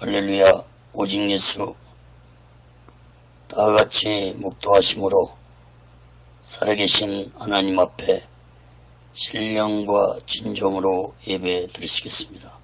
할렐루야. 오직 예수. 다같이 묵도하심으로 살아계신 하나님 앞에 신령과 진정으로 예배 드리시겠습니다.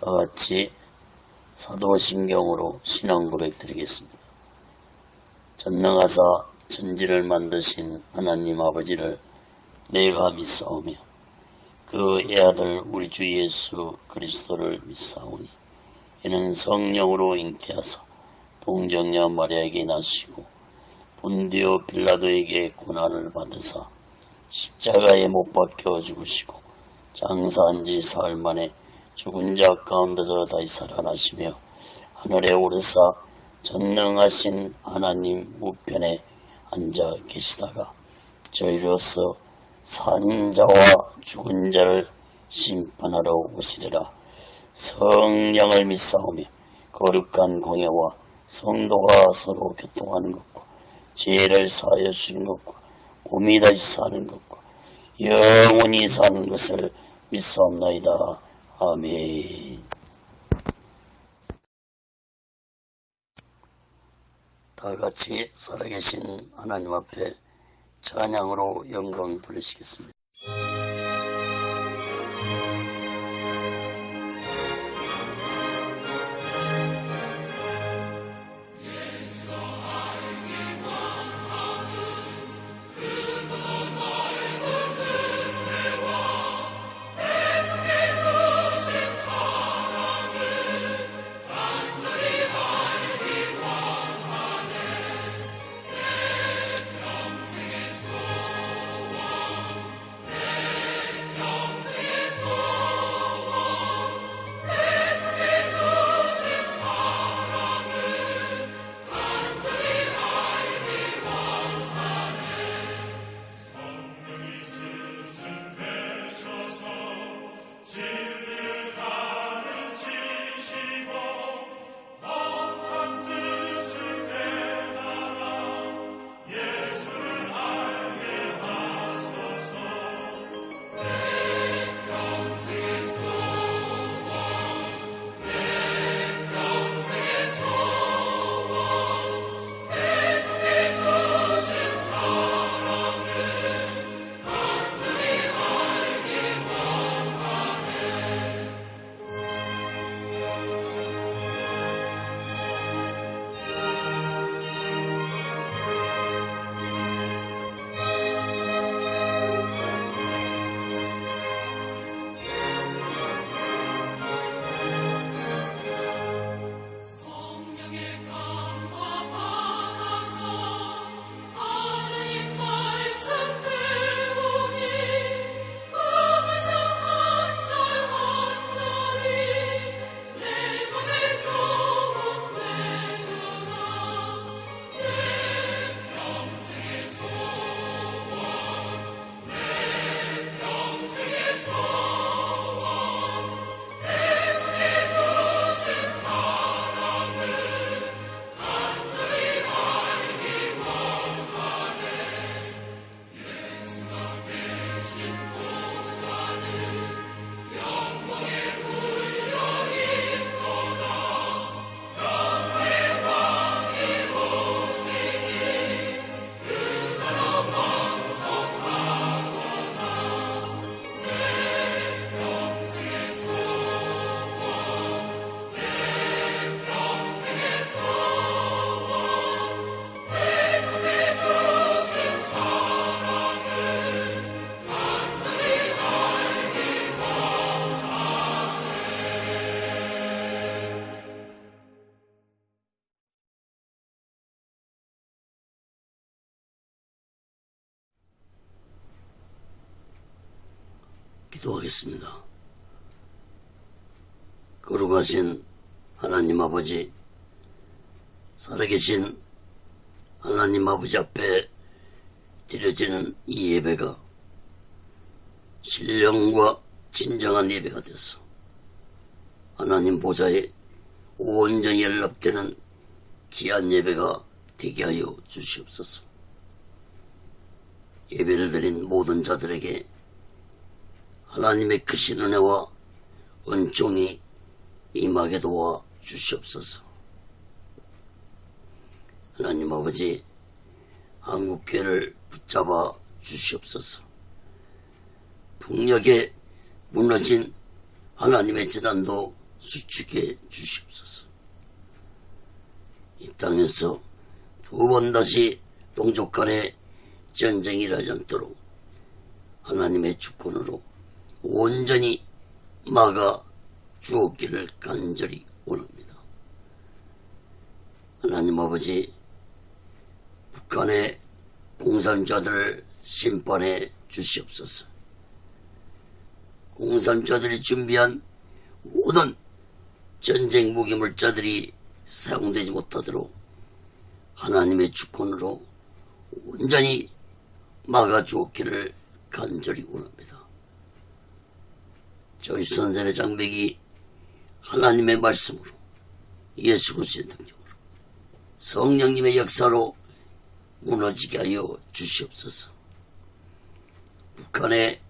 다같이 사도신경으로 신앙 고백 드리겠습니다. 전능하사 천지를 만드신 하나님 아버지를 내가 믿사오며 그 애아들 우리 주 예수 그리스도를 믿사오니 이는 성령으로 잉태하사 동정녀 마리아에게 나시고 본디오 빌라도에게 고난을 받으사 십자가에 못 박혀 죽으시고 장사한 지 사흘 만에 죽은 자 가운데서 다시 살아나시며 하늘에 오르사 전능하신 하나님 우편에 앉아 계시다가 저희로서 산 자와 죽은 자를 심판하러 오시리라. 성령을 믿사오며 거룩한 공예와 성도가 서로 교통하는 것과 죄를 사하여 주신 것과 몸이 다시 사는 것과 영원히 사는 것을 믿사옵나이다. 아멘. 다같이 살아계신 하나님 앞에 찬양으로 영광 돌리시겠습니다. 기도하겠습니다. 거룩하신 하나님 아버지, 살아계신 하나님 아버지 앞에 드려지는 이 예배가 신령과 진정한 예배가 되어서 하나님 보좌에 온전히 연락되는 귀한 예배가 되게 하여 주시옵소서. 예배를 드린 모든 자들에게 하나님의 크신 은혜와 은총이 임하게 도와 주시옵소서. 하나님 아버지, 한국교회를 붙잡아 주시옵소서. 북녘에 무너진 하나님의 재단도 수축해 주시옵소서. 이 땅에서 두 번 다시 동족 간의 전쟁이 일어나지 않도록 하나님의 주권으로 온전히 막아 주옵기를 간절히 원합니다. 하나님 아버지, 북한의 공산자들을 심판해 주시옵소서. 공산자들이 준비한 모든 전쟁 무기 물자들이 사용되지 못하도록 하나님의 주권으로 온전히 막아주었기를 간절히 원합니다. 저희 선생의 장벽이 하나님의 말씀으로, 예수 그리스도의 능력으로, 성령님의 역사로 무너지게 하여 주시옵소서. 북한의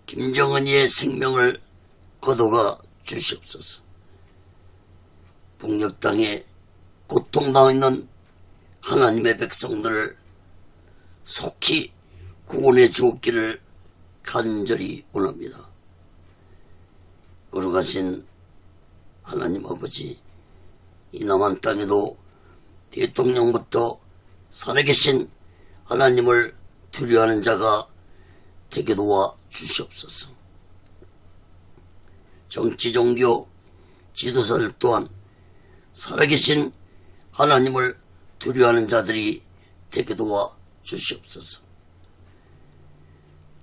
김정은이의 생명을 거둬가 주시옵소서. 북녘 땅에 고통당하고 있는 하나님의 백성들을 속히 구원해 주옵기를 간절히 원합니다. 거룩하신 하나님 아버지, 이 남한 땅에도 대통령부터 살아계신 하나님을 두려워하는 자가 되게 도와 주시옵소서. 정치, 종교, 지도자들 또한 살아계신 하나님을 두려워하는 자들이 되게 도와 주시옵소서.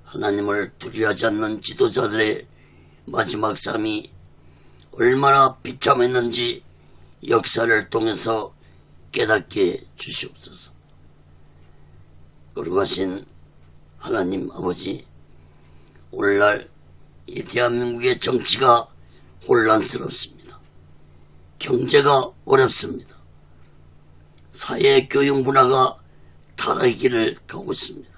하나님을 두려워하지 않는 지도자들의 마지막 삶이 얼마나 비참했는지 역사를 통해서 깨닫게 주시옵소서. 거룩하신 하나님 아버지, 오늘날 이 대한민국의 정치가 혼란스럽습니다. 경제가 어렵습니다. 사회 교육 문화가 타락의 길을 가고 있습니다.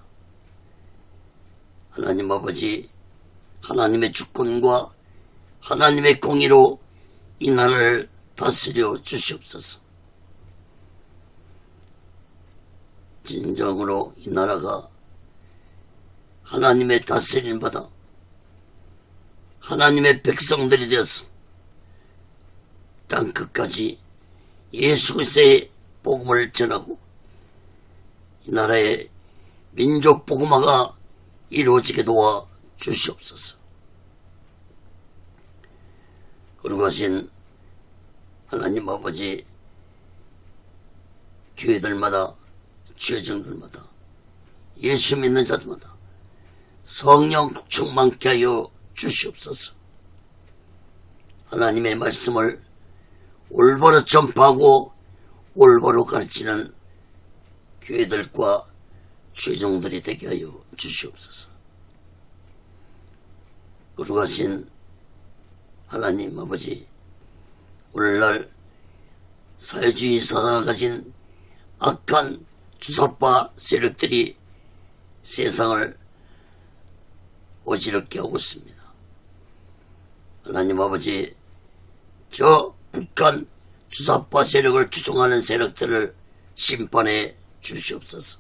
하나님 아버지, 하나님의 주권과 하나님의 공의로 이 나라를 다스려 주시옵소서. 진정으로 이 나라가 하나님의 다스림 받아 하나님의 백성들이 되어서 땅끝까지 예수 그리스도의 복음을 전하고 이 나라의 민족 복음화가 이루어지게 도와 주시옵소서. 거룩하신 하나님 아버지, 교회들마다, 죄정들마다, 예수 믿는 자들마다 성령 충만케 하여 주시옵소서. 하나님의 말씀을 올바로 전파하고 올바로 가르치는 교회들과 죄종들이 되게 하여 주시옵소서. 거룩하신 하나님 아버지, 오늘날 사회주의 사상을 가진 악한 주사파 세력들이 세상을 어지럽게 하고 있습니다. 하나님 아버지, 저 북한 주사파 세력을 추종하는 세력들을 심판해 주시옵소서.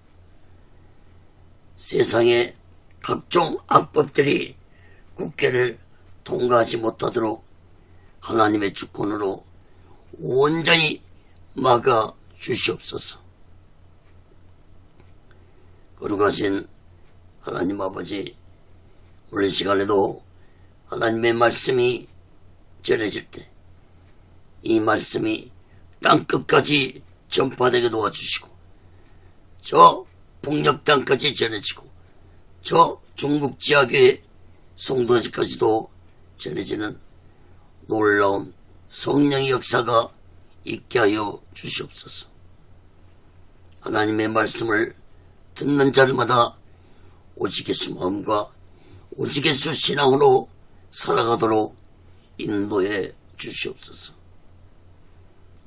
세상의 각종 악법들이 국회를 통과하지 못하도록 하나님의 주권으로 온전히 막아 주시옵소서. 거룩하신 하나님 아버지, 오늘 시간에도 하나님의 말씀이 전해질 때 이 말씀이 땅끝까지 전파되게 도와주시고 저 북녘 땅까지 전해지고 저 중국 지하교회 성도들까지도 전해지는 놀라운 성령의 역사가 있게 하여 주시옵소서. 하나님의 말씀을 듣는 자들마다 오직 예수 마음과 오직 예수 신앙으로 살아가도록 인도해 주시옵소서.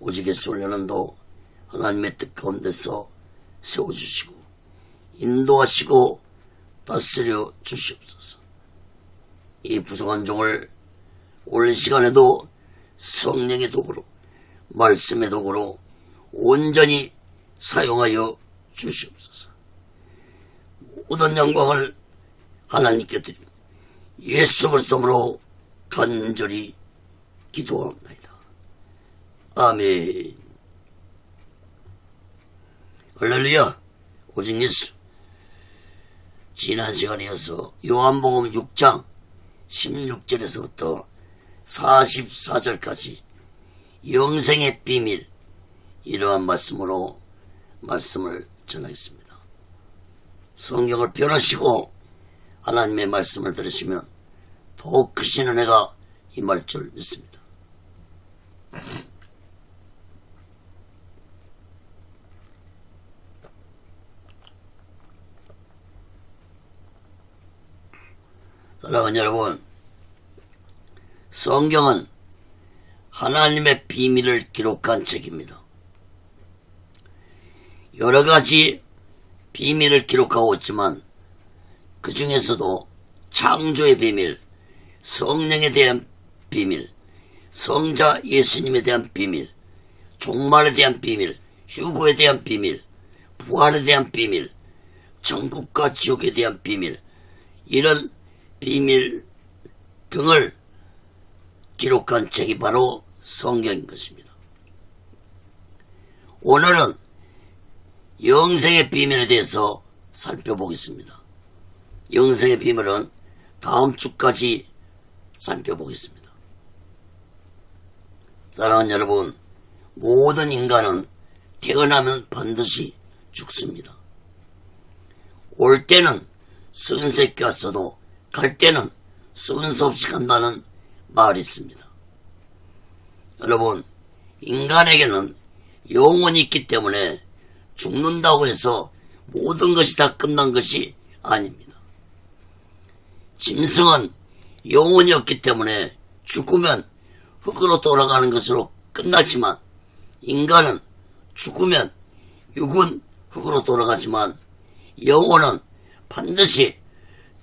오직 예수 훈련원도 하나님의 뜻 가운데서 세워주시고 인도하시고 다스려 주시옵소서. 이 부족한 종을 오늘 시간에도 성령의 도구로 말씀의 도구로 온전히 사용하여 주시옵소서. 모든 영광을 하나님께 드리며 예수 그리스도로 간절히 기도합니다. 아멘. 할렐루야. 오직 예수. 지난 시간에 이어서 요한복음 6장 16절에서부터 44절까지 영생의 비밀, 이러한 말씀으로 말씀을 전하겠습니다. 성경을 변하시고 하나님의 말씀을 들으시면 더욱 크신 은혜가 임할 줄 믿습니다. 사랑하는 여러분, 성경은 하나님의 비밀을 기록한 책입니다. 여러 가지 비밀을 기록하고 있지만 그 중에서도 창조의 비밀, 성령에 대한 비밀, 성자 예수님에 대한 비밀, 종말에 대한 비밀, 휴거에 대한 비밀, 부활에 대한 비밀, 천국과 지옥에 대한 비밀, 이런 비밀 등을 기록한 책이 바로 성경인 것입니다. 오늘은 영생의 비밀에 대해서 살펴보겠습니다. 영생의 비밀은 다음 주까지 살펴보겠습니다. 사랑하는 여러분, 모든 인간은 태어나면 반드시 죽습니다. 올 때는 순서있게 왔어도 갈 때는 순서 없이 간다는 말이 있습니다. 여러분, 인간에게는 영혼이 있기 때문에 죽는다고 해서 모든 것이 다 끝난 것이 아닙니다. 짐승은 영혼이 없기 때문에 죽으면 흙으로 돌아가는 것으로 끝나지만 인간은 죽으면 육은 흙으로 돌아가지만 영혼은 반드시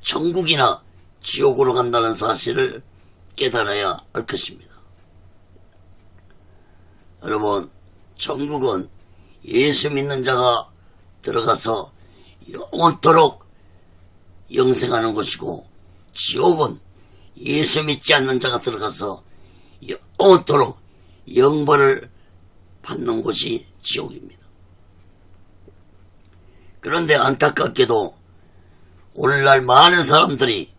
천국이나 지옥으로 간다는 사실을 깨달아야 할 것입니다. 여러분, 천국은 예수 믿는 자가 들어가서 영원토록 영생하는 곳이고 지옥은 예수 믿지 않는 자가 들어가서 영원토록 영벌을 받는 곳이 지옥입니다. 그런데 안타깝게도 오늘날 많은 사람들이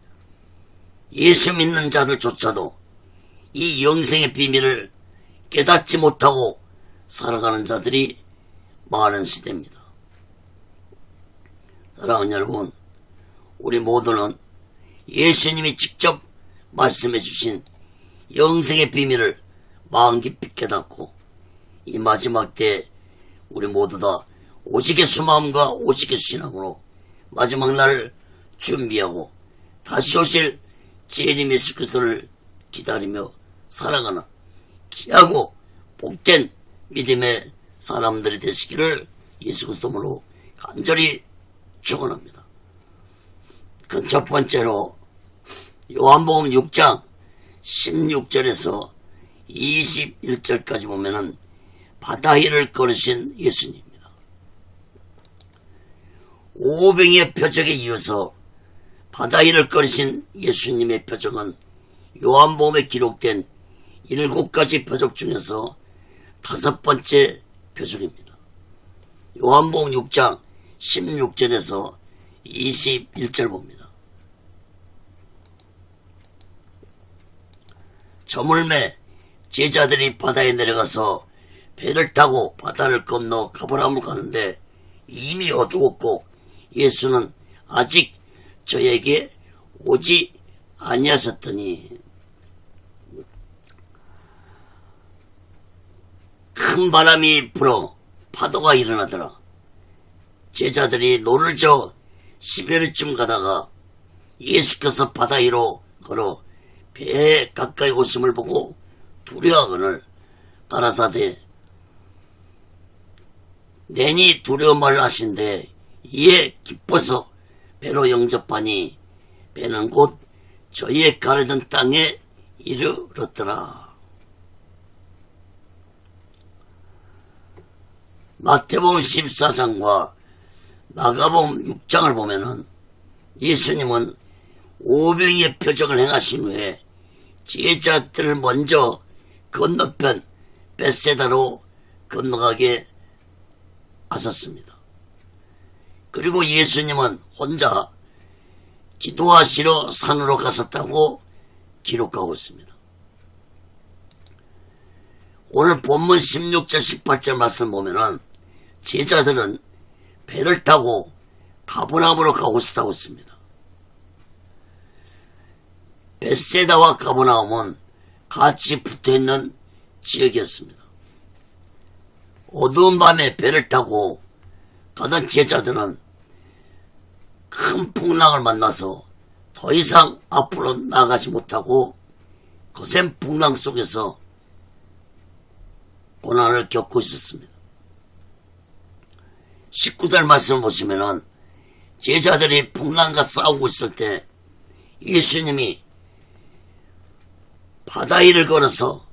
예수 믿는 자들조차도 이 영생의 비밀을 깨닫지 못하고 살아가는 자들이 많은 시대입니다. 사랑하는 여러분, 우리 모두는 예수님이 직접 말씀해 주신 영생의 비밀을 마음 깊이 깨닫고 이 마지막 때에 우리 모두 다 오직 예수 마음과 오직 예수 신앙으로 마지막 날을 준비하고 다시 오실 재림 예수 그리스도를 기다리며 살아가는 귀하고 복된 믿음의 사람들이 되시기를 예수 그리스도로 간절히 축원합니다. 그 첫 번째로 요한복음 6장 16절에서 21절까지 보면은 바다 위를 걸으신 예수님입니다. 오병이의 표적에 이어서 바다 위를 걸으신 예수님의 표적은 요한복음에 기록된 7가지 표적 중에서 5번째 표적입니다. 요한복음 6장 16절에서 21절 봅니다. 저물매 제자들이 바다에 내려가서 배를 타고 바다를 건너 가버나움을 가는데 이미 어두웠고 예수는 아직 저에게 오지 아니하셨더니 큰 바람이 불어 파도가 일어나더라. 제자들이 노를 저어 시베르쯤 가다가 예수께서 바다 위로 걸어 배에 가까이 오심을 보고 두려워하거늘 가라사대 내니 두려워 말라 하신대 이에 기뻐서 배로 영접하니 배는 곧 저희의 가려던 땅에 이르렀더라. 마태복음 14장과 마가복음 6장을 보면은 예수님은 오병이의 표적을 행하신 후에 제자들을 먼저 건너편 벳세다로 건너가게 하셨습니다. 그리고 예수님은 혼자 기도하시러 산으로 가셨다고 기록하고 있습니다. 오늘 본문 16절 18절 말씀 보면은 제자들은 배를 타고 가버나움으로 가고 있다고 했습니다. 벳세다와 가버나움은 같이 붙어있는 지역이었습니다. 어두운 밤에 배를 타고 가던 제자들은 큰 풍랑을 만나서 더 이상 앞으로 나가지 못하고 거센 풍랑 속에서 고난을 겪고 있었습니다. 19절 말씀을 보시면은 제자들이 풍랑과 싸우고 있을 때 예수님이 바다 위를 걸어서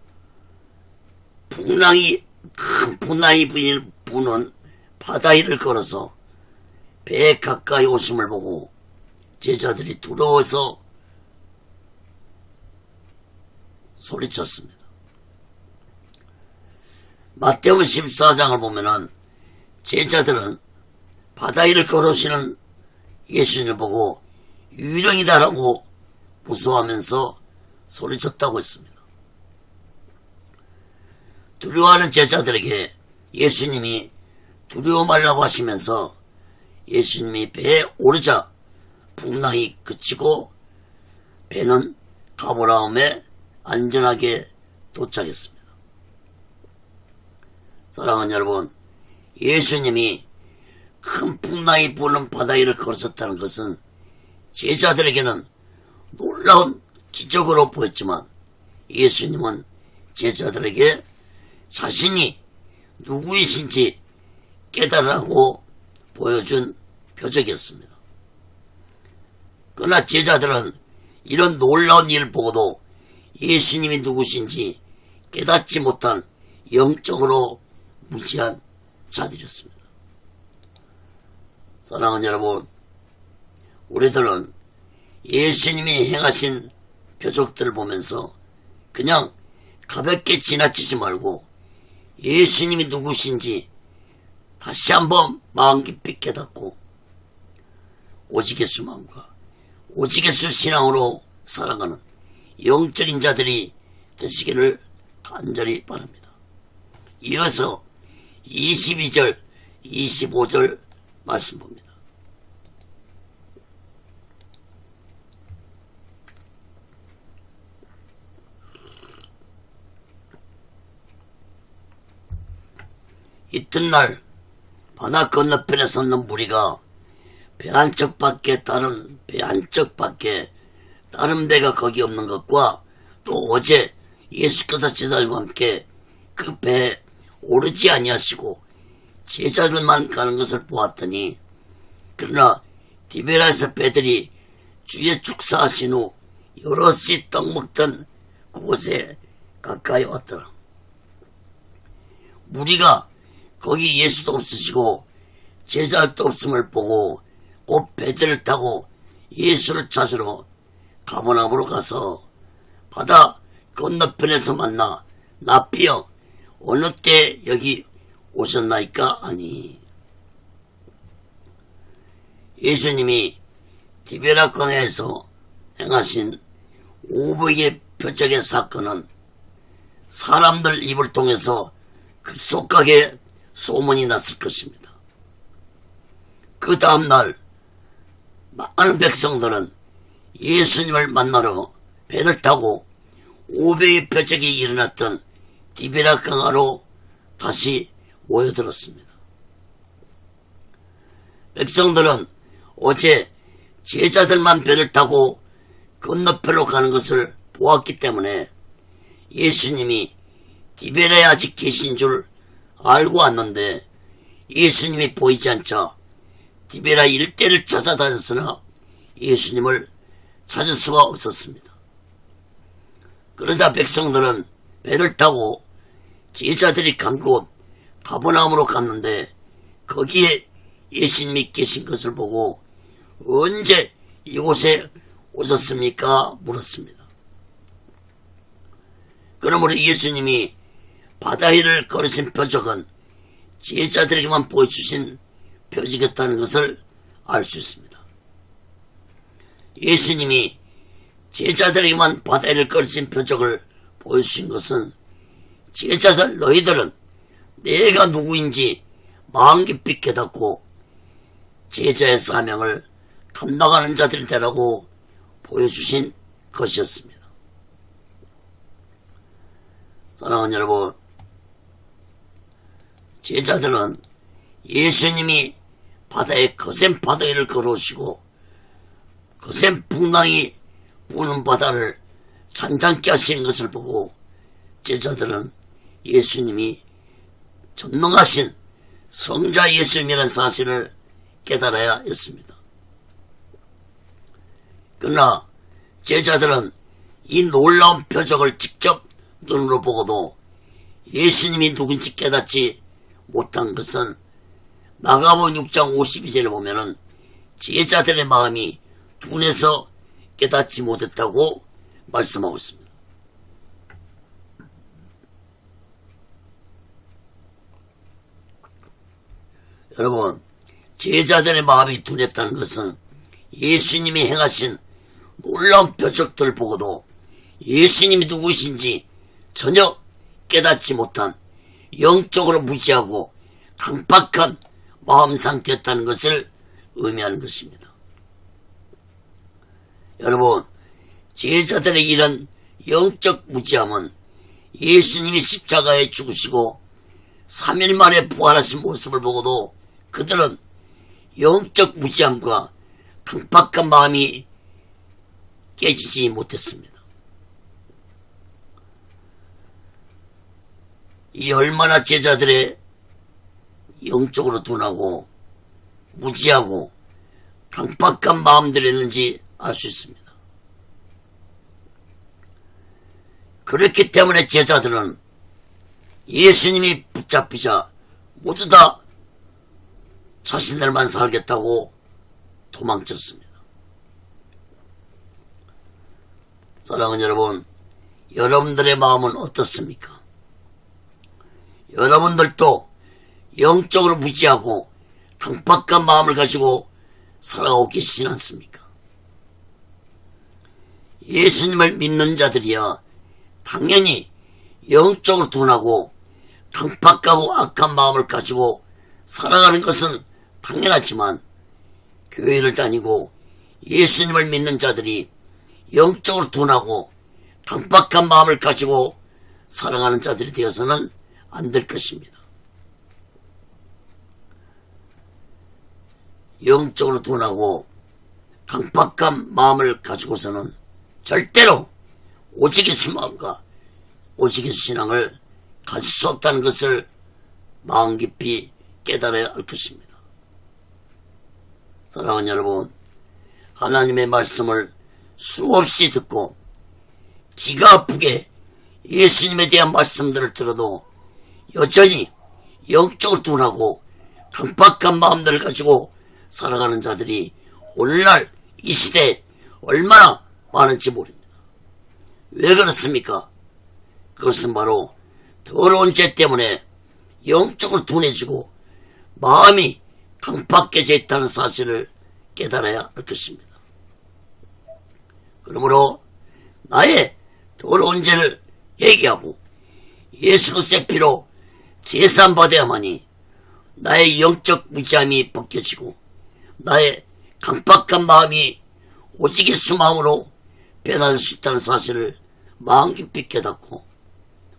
큰 풍랑이 부는 바다 위를 걸어서 배에 가까이 오심을 보고 제자들이 두려워서 소리쳤습니다. 마태복음 14장을 보면은 제자들은 바다 위를 걸으시는 예수님을 보고 유령이다라고 무서워하면서 소리쳤다고 했습니다. 두려워하는 제자들에게 예수님이 두려워 말라고 하시면서 예수님이 배에 오르자 풍랑이 그치고 배는 가버나움에 안전하게 도착했습니다. 사랑하는 여러분, 예수님이 큰 풍랑이 부는 바다 위를 걸으셨다는 것은 제자들에게는 놀라운 기적으로 보였지만 예수님은 제자들에게 자신이 누구이신지 깨달으라고 보여준 표적이었습니다. 그러나 제자들은 이런 놀라운 일을 보고도 예수님이 누구신지 깨닫지 못한 영적으로 무지한 자들이었습니다. 사랑하는 여러분, 우리들은 예수님이 행하신 표적들을 보면서 그냥 가볍게 지나치지 말고 예수님이 누구신지 다시 한번 마음 깊이 깨닫고 오직 예수 마음과 오직 예수 신앙으로 살아가는 영적인 자들이 되시기를 간절히 바랍니다. 이어서 22절 25절 말씀 봅니다. 이튿날 바다 건너편에 섰는 무리가 배 한쪽밖에 다른 배가 거기 없는 것과 또 어제 예수께서 제자들과 함께 그 배에 오르지 아니하시고 제자들만 가는 것을 보았더니 그러나 디베라에서 배들이 주의 축사하신 후 여럿이 떡 먹던 그곳에 가까이 왔더라. 무리가 거기 예수도 없으시고 제자도 없음을 보고 곧 배들을 타고 예수를 찾으러 가버나움으로 가서 바다 건너편에서 만나 납비여 어느 때 여기 오셨나이까 하니, 예수님이 디베라 강에서 행하신 오병이의 표적의 사건은 사람들 입을 통해서 급속하게 소문이 났을 것입니다. 그 다음날 많은 백성들은 예수님을 만나러 배를 타고 500의 표적이 일어났던 디베라 강가로 다시 모여들었습니다. 백성들은 어제 제자들만 배를 타고 건너편으로 가는 것을 보았기 때문에 예수님이 디베라에 아직 계신 줄 알고 왔는데 예수님이 보이지 않자 디베라 일대를 찾아다녔으나 예수님을 찾을 수가 없었습니다. 그러자 백성들은 배를 타고 제자들이 간 곳 가버나움으로 갔는데 거기에 예수님이 계신 것을 보고 언제 이곳에 오셨습니까? 물었습니다. 그러므로 예수님이 바다 위를 걸으신 표적은 제자들에게만 보여주신 표적이었다는 것을 알 수 있습니다. 예수님이 제자들에게만 바다 위를 걸으신 표적을 보여주신 것은 제자들 너희들은 내가 누구인지 마음 깊이 깨닫고 제자의 사명을 감당하는 자들이 되라고 보여주신 것이었습니다. 사랑하는 여러분, 제자들은 예수님이 바다에 거센 바다 위를 걸어오시고 거센 풍랑이 부는 바다를 잔잔케 하시는 것을 보고 제자들은 예수님이 전능하신 성자 예수님이라는 사실을 깨달아야 했습니다. 그러나 제자들은 이 놀라운 표적을 직접 눈으로 보고도 예수님이 누군지 깨닫지 못한 것은 마가복음 6장 52절에 보면은 제자들의 마음이 둔해서 깨닫지 못했다고 말씀하고 있습니다. 여러분, 제자들의 마음이 둔했다는 것은 예수님이 행하신 놀라운 표적들을 보고도 예수님이 누구신지 전혀 깨닫지 못한 영적으로 무시하고 강박한 마음 상태였다는 것을 의미하는 것입니다. 여러분, 제자들의 이런 영적 무지함은 예수님이 십자가에 죽으시고 3일 만에 부활하신 모습을 보고도 그들은 영적 무지함과 강박한 마음이 깨지지 못했습니다. 이 얼마나 제자들의 영적으로 둔하고 무지하고 강박한 마음들이었는지 알 수 있습니다. 그렇기 때문에 제자들은 예수님이 붙잡히자 모두 다 자신들만 살겠다고 도망쳤습니다. 사랑하는 여러분, 여러분들의 마음은 어떻습니까? 여러분들도 영적으로 무지하고 강박한 마음을 가지고 살아오고 계시지 않습니까? 예수님을 믿는 자들이야 당연히 영적으로 둔하고 강박하고 악한 마음을 가지고 살아가는 것은 당연하지만 교회를 다니고 예수님을 믿는 자들이 영적으로 둔하고 강박한 마음을 가지고 살아가는 자들이 되어서는 안 될 것입니다. 영적으로 둔하고 강박한 마음을 가지고서는 절대로 오직 예수 마음과 오직 예수 신앙을 가질 수 없다는 것을 마음 깊이 깨달아야 할 것입니다. 사랑하는 여러분, 하나님의 말씀을 수없이 듣고 기가 아프게 예수님에 대한 말씀들을 들어도 여전히 영적으로 둔하고 강박한 마음들을 가지고 살아가는 자들이 오늘날 이 시대에 얼마나 많은지 모릅니다. 왜 그렇습니까? 그것은 바로 더러운 죄 때문에 영적으로 둔해지고 마음이 강박해져 있다는 사실을 깨달아야 할 것입니다. 그러므로 나의 더러운 죄를 회개하고 예수 그리스도의 피로 제사받아야만이 나의 영적 무지함이 벗겨지고 나의 강박한 마음이 오직 예수 마음으로 변화될 수 있다는 사실을 마음 깊이 깨닫고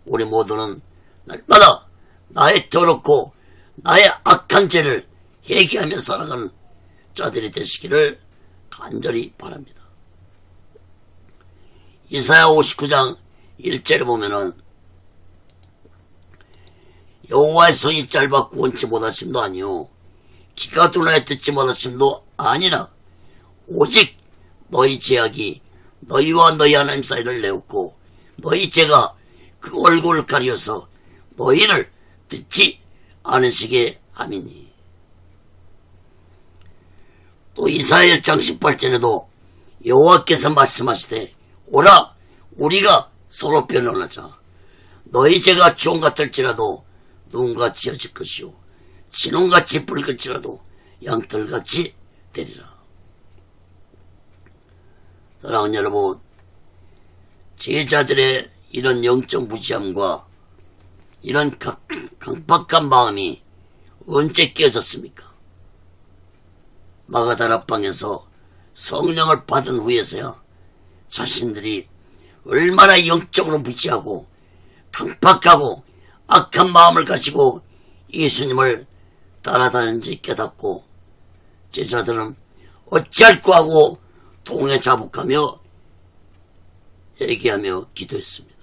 우리 모두는 날마다 나의 더럽고 나의 악한 죄를 회개하며 살아가는 자들이 되시기를 간절히 바랍니다. 이사야 59장 1절에 보면은 여호와의 손이 짧았고 원치 못하심도 아니요 기가 둔하여 듣지 못하심도 아니라 오직 너희 죄악이 너희와 너희 하나님 사이를 내었고 너희 죄가 그 얼굴을 가려서 너희를 듣지 않으시게 함이니. 또 이사야 1장 18절에도 여호와께서 말씀하시되 오라 우리가 서로 변론하자. 너희 죄가 주홍 같을지라도 눈같이 어질 것이요 진홍같이 붉을지라도 양털같이 되리라. 사랑하는 여러분, 제자들의 이런 영적 무지함과 이런 강박한 마음이 언제 깨졌습니까? 마가다락방에서 성령을 받은 후에서야 자신들이 얼마나 영적으로 무지하고 강박하고 악한 마음을 가지고 예수님을 따라다니는지 깨닫고 제자들은 어찌할꼬 하고 통에 자복하며 얘기하며 기도했습니다.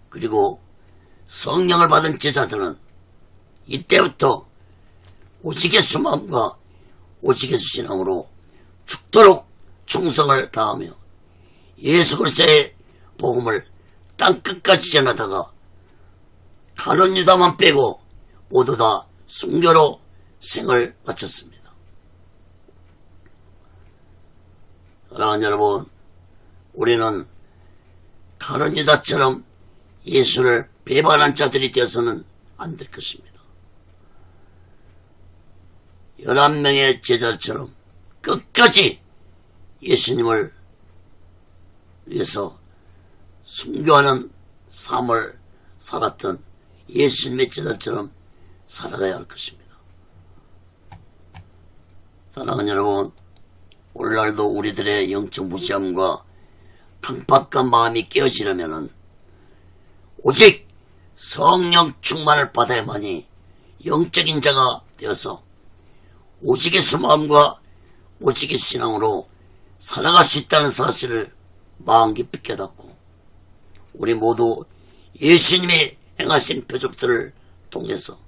그리고 성령을 받은 제자들은 이때부터 오직 예수 마음과 오직 예수 신앙으로 죽도록 충성을 다하며 예수 그리스도의 복음을 땅끝까지 전하다가 가룟 유다만 빼고 모두 다 순교로 생을 마쳤습니다. 사랑하는 여러분, 우리는 가룟 유다처럼 예수를 배반한 자들이 되어서는 안 될 것입니다. 11명의 제자처럼 끝까지 예수님을 위해서 순교하는 삶을 살았던 예수님의 제자처럼 살아가야 할 것입니다. 사랑하는 여러분, 오늘날도 우리들의 영적 무지함과 강박한 마음이 깨어지려면 오직 성령 충만을 받아야만이 영적인 자가 되어서 오직 예수 마음과 오직 예수 신앙으로 살아갈 수 있다는 사실을 마음 깊이 깨닫고 우리 모두 예수님이 행하신 표적들을 통해서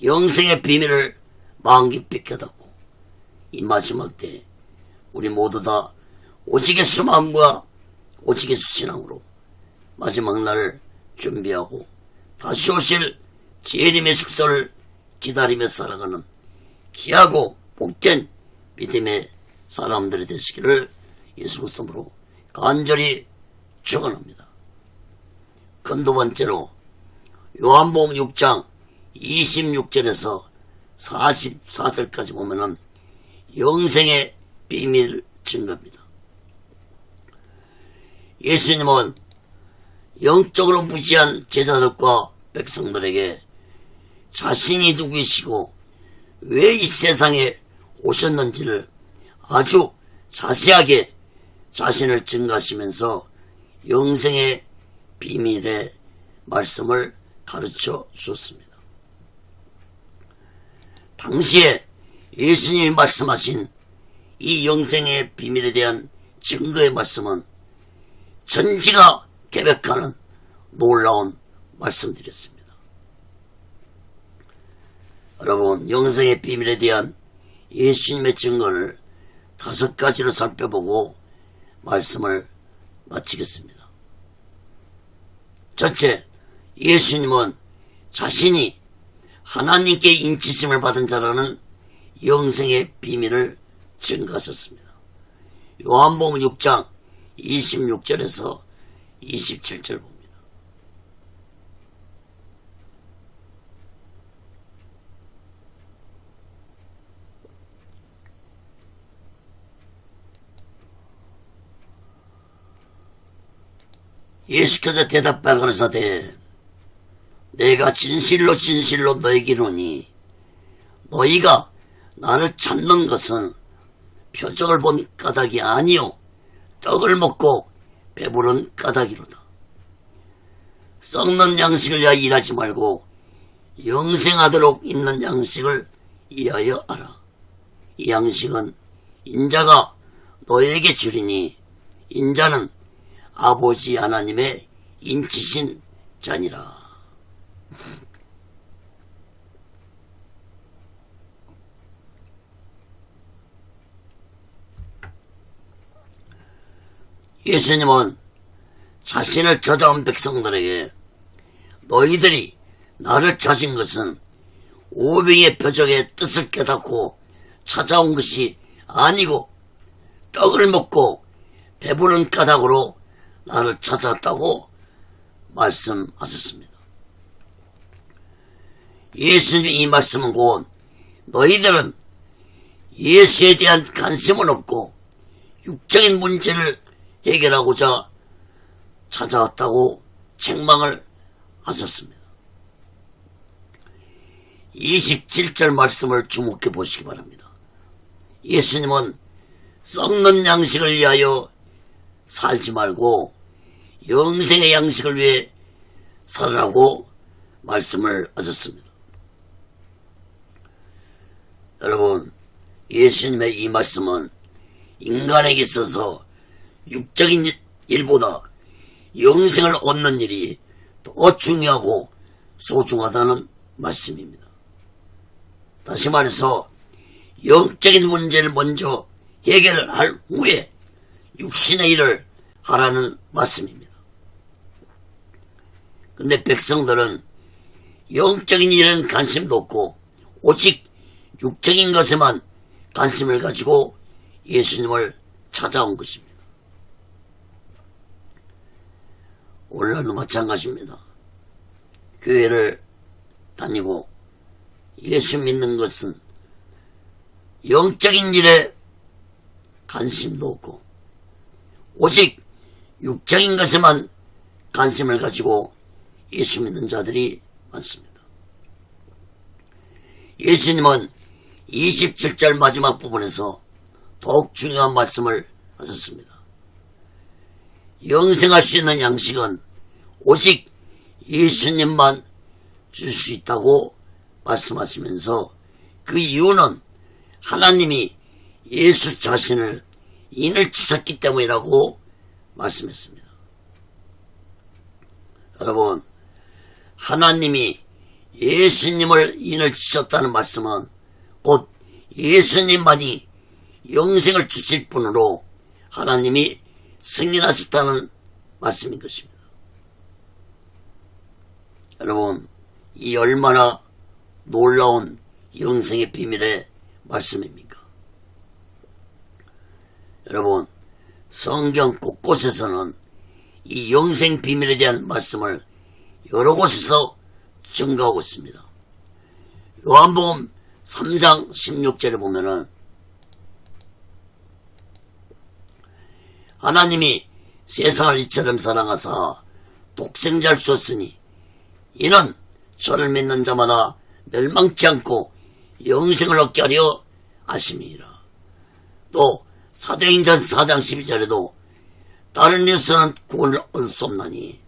영생의 비밀을 마음 깊이 깨닫고 이 마지막 때에 우리 모두 다 오직 예수 마음과 오직 예수 신앙으로 마지막 날을 준비하고 다시 오실 재림의 숙소를 기다리며 살아가는 귀하고 복된 믿음의 사람들이 되시기를 예수 그리스도로 간절히 축원합니다. 두 번째로 요한복음 6장 26절에서 44절까지 보면은 영생의 비밀 증거입니다. 예수님은 영적으로 무지한 제자들과 백성들에게 자신이 누구이시고 왜 이 세상에 오셨는지를 아주 자세하게 자신을 증거하시면서 영생의 비밀의 말씀을 가르쳐 주었습니다. 당시에 예수님이 말씀하신 이 영생의 비밀에 대한 증거의 말씀은 천지가 개벽하는 놀라운 말씀드렸습니다. 여러분, 영생의 비밀에 대한 예수님의 증거를 5가지로 살펴보고 말씀을 마치겠습니다. 첫째, 예수님은 자신이 하나님께 인치심을 받은 자라는 영생의 비밀을 증거하셨습니다. 요한복음 6장 26절에서 27절 봅니다. 예수께서 대답하여 가라사대 내가 진실로 진실로 너에게 이르노니 너희가 나를 찾는 것은 표적을 본 까닭이 아니요 떡을 먹고 배부른 까닭이로다. 썩는 양식을 위하여 일하지 말고 영생하도록 있는 양식을 위하여 하라. 이 양식은 인자가 너에게 주리니 인자는 아버지 하나님의 인치신 자니라. 예수님은 자신을 찾아온 백성들에게 너희들이 나를 찾은 것은 오병의 표적의 뜻을 깨닫고 찾아온 것이 아니고 떡을 먹고 배부른 까닭으로 나를 찾았다고 말씀하셨습니다. 예수님 이 말씀은 곧 너희들은 예수에 대한 관심은 없고 육적인 문제를 해결하고자 찾아왔다고 책망을 하셨습니다. 27절 말씀을 주목해 보시기 바랍니다. 예수님은 썩는 양식을 위하여 살지 말고 영생의 양식을 위해 살으라고 말씀을 하셨습니다. 여러분, 예수님의 이 말씀은 인간에게 있어서 육적인 일보다 영생을 얻는 일이 더 중요하고 소중하다는 말씀입니다. 다시 말해서 영적인 문제를 먼저 해결을 할 후에 육신의 일을 하라는 말씀입니다. 근데 백성들은 영적인 일은 관심도 없고 오직 육적인 것에만 관심을 가지고 예수님을 찾아온 것입니다. 오늘날도 마찬가지입니다. 교회를 다니고 예수 믿는 것은 영적인 일에 관심도 없고 오직 육적인 것에만 관심을 가지고 예수 믿는 자들이 많습니다. 예수님은 27절 마지막 부분에서 더욱 중요한 말씀을 하셨습니다. 영생할 수 있는 양식은 오직 예수님만 줄 수 있다고 말씀하시면서 그 이유는 하나님이 예수 자신을 인을 치셨기 때문이라고 말씀했습니다. 여러분, 하나님이 예수님을 인을 치셨다는 말씀은 곧 예수님만이 영생을 주실 분으로 하나님이 승인하셨다는 말씀인 것입니다. 여러분, 이 얼마나 놀라운 영생의 비밀의 말씀입니까? 여러분, 성경 곳곳에서는 이 영생 비밀에 대한 말씀을 여러 곳에서 증거하고 있습니다. 요한복음 3장 16절에 보면은 하나님이 세상을 이처럼 사랑하사 독생자를 주었으니 이는 저를 믿는 자마다 멸망치 않고 영생을 얻게 하려 하심이니라. 또 사도행전 4장 12절에도 다른 이로서는 구원을 얻을 수 없나니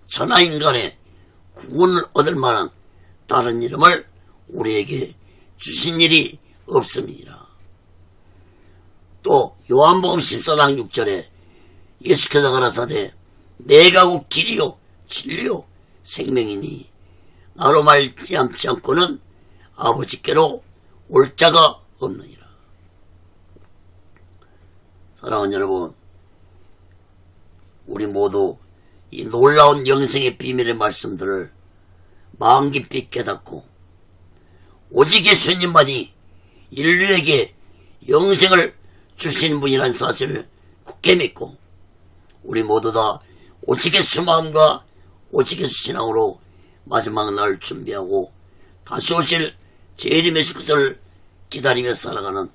천하 인간의 구원을 얻을 만한 다른 이름을 우리에게 주신 일이 없음이니라. 또 요한복음 14장 6절에 예수께서 가라사대 내가 곧 길이요 진리요 생명이니 나로 말미암지 않고는 아버지께로 올 자가 없느니라. 사랑하는 여러분, 우리 모두 이 놀라운 영생의 비밀의 말씀들을 마음 깊이 깨닫고 오직 예수님만이 인류에게 영생을 주시는 분이라는 사실을 굳게 믿고 우리 모두 다 오직 예수 마음과 오직 예수 신앙으로 마지막 날 준비하고 다시 오실 재림 예수 그리스도를 기다리며 살아가는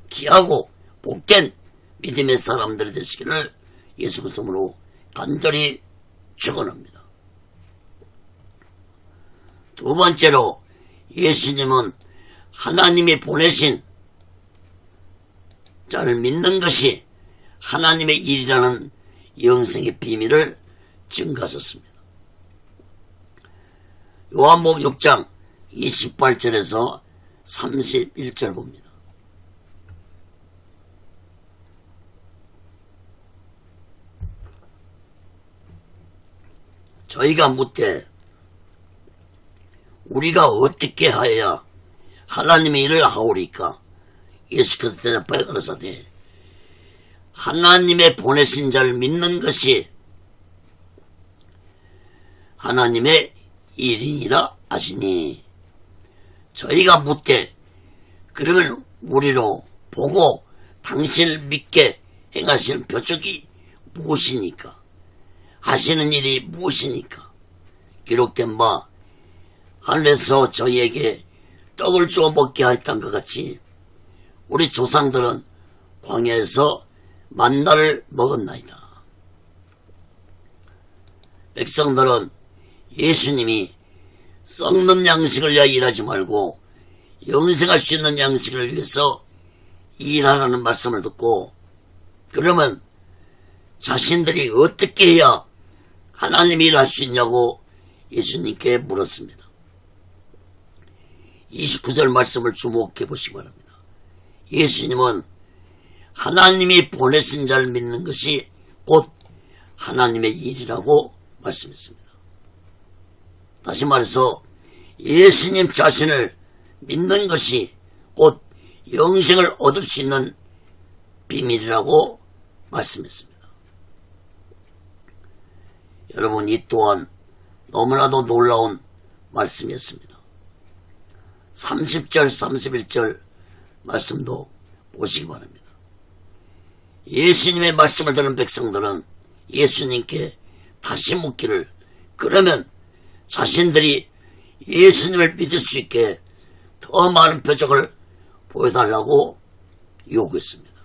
귀하고 복된 믿음의 사람들이 되시기를 예수 그리스도로 간절히 축원합니다. 두 번째로 예수님은 하나님이 보내신 자를 믿는 것이 하나님의 일이라는 영생의 비밀을 증가하셨습니다. 요한복음 6장 28절에서 31절 봅니다. 저희가 묻되 우리가 어떻게 하여야 하나님의 일을 하오리까? 예수께서 대답하여 가라사대 하나님의 보내신 자를 믿는 것이 하나님의 일이니라 하시니 저희가 묻되 그러면 우리로 보고 당신을 믿게 행하시는 표적이 무엇이니까? 하시는 일이 무엇이니까? 기록된 바 하늘에서 저희에게 떡을 주어 먹게 하였던 것 같이 우리 조상들은 광야에서 만나를 먹었나이다. 백성들은 예수님이 썩는 양식을 위하여 일하지 말고 영생할 수 있는 양식을 위해서 일하라는 말씀을 듣고 그러면 자신들이 어떻게 해야 하나님이 일할 수 있냐고 예수님께 물었습니다. 29절 말씀을 주목해 보시기 바랍니다. 예수님은 하나님이 보내신 자를 믿는 것이 곧 하나님의 일이라고 말씀했습니다. 다시 말해서 예수님 자신을 믿는 것이 곧 영생을 얻을 수 있는 비밀이라고 말씀했습니다. 여러분, 이 또한 너무나도 놀라운 말씀이었습니다. 30절 31절 말씀도 보시기 바랍니다. 예수님의 말씀을 들은 백성들은 예수님께 다시 묻기를 그러면 자신들이 예수님을 믿을 수 있게 더 많은 표적을 보여달라고 요구했습니다.